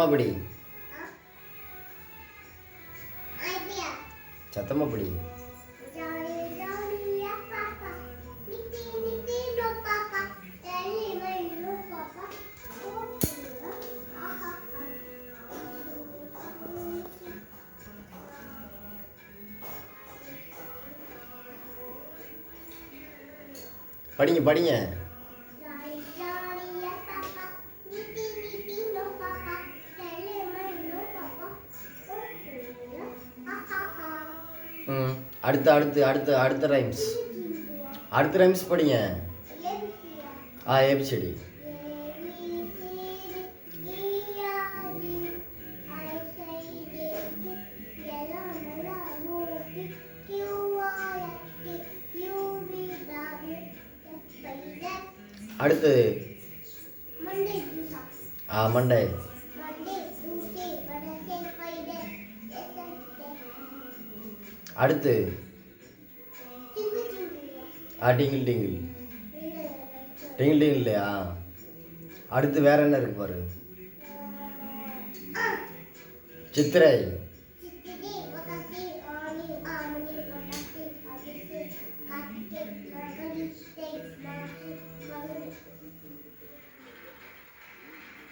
சத்தமா படி. சத்தமா படி. படிங்க படிங்க. அடுத்த அடுத்து அடுத்த அடுத்த ரைம்ஸ். அடுத்த ரைம்ஸ் படிங்க. ஏபிசிடி. அடுத்து மண்டே. அடுத்து டிங்கிள் டிங்கிள். டிங்கிள் டிங்கிள் இல்லையா? அடுத்து வேற என்ன இருக்கு பாரு. சித்திரை.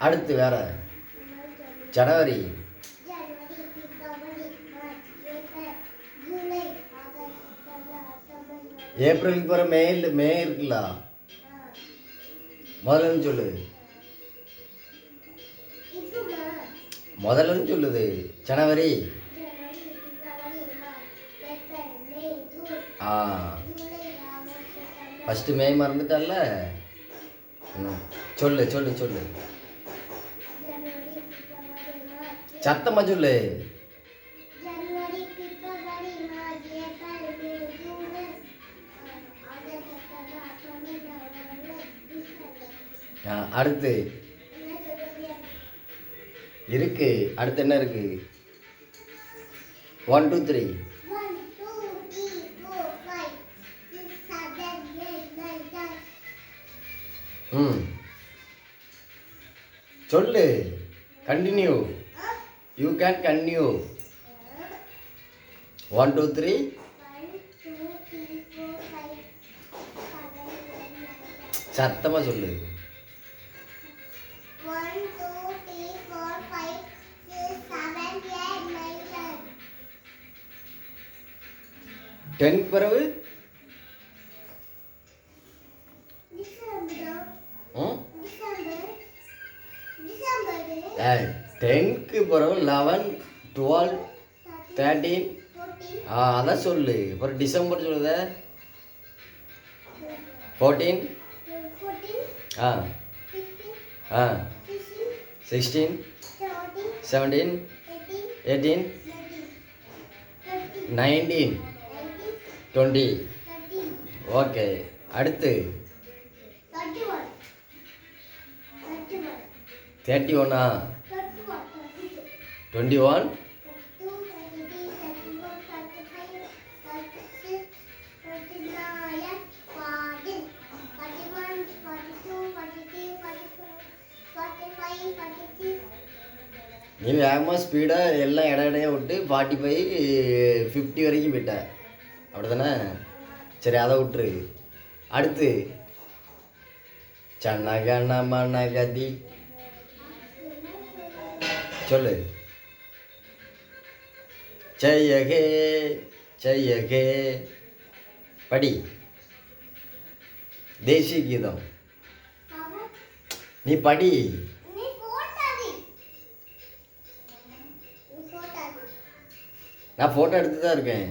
அடுத்து வேற ஜனவரி. ஏப்ரலுக்கு பிற மே இருக்குல்ல, முதல்ல சொல்லு. முதல்ல சொல்லுது ஜனவரி. ஃபஸ்ட்டு மே மறந்துட்டல்ல. சொல்லு சொல்லு சொல்லு, சத்தமா சொல்லு. அடுத்து இருக்கு. அடுத்து என்ன இருக்கு? 1 2 3. சொல்லு. கண்டினியூ. You can continue. 1 2 3. சத்தமா சொல்லு. 10 பிறகு 10க்கு பிறகு 11 12 13. அதான் சொல்லு. அப்புறம் டிசம்பர் சொல்லுத 14. 16 17 18 19 20. ஓகே. அடுத்து 31. 21. 45. நீ வேகமாக ஸ்பீடாக எல்லாம் இடையிடையே விட்டு 45 50 வரைக்கும் போயிட்ட, அப்படி தானே? சரி, அதை விட்டுரு. அடுத்து சன்னகனமனகதி சொல்லு. ஜெயகே ஜெயகே படி. தேசிய கீதம் நீ படி. நான் போட்டோ எடுத்து தான் இருக்கேன்.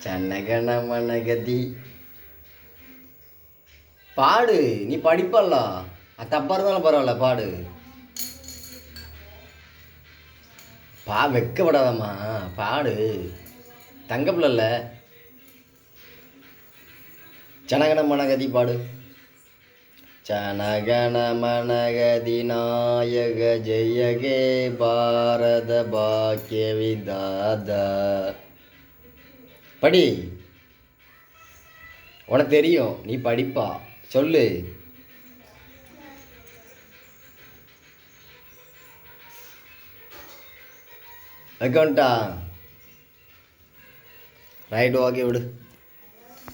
சன்னகனமனகதி பாடு. நீ படிப்பல்ல, அது தப்பா இருந்தாலும் பரவாயில்ல, பாடு. வெக்கப்படாதம்மா, பாடு. தங்க பிள்ளை. சனகனமனகதி பாடு. சனகனமனகதி நாயக ஜெயகே பாரத பாக்கிய விதாத படி. உனக்கு தெரியும், நீ படிப்பா. சொல்லு. அக்கௌண்ட்டா? ரைட், ஓகே விடு.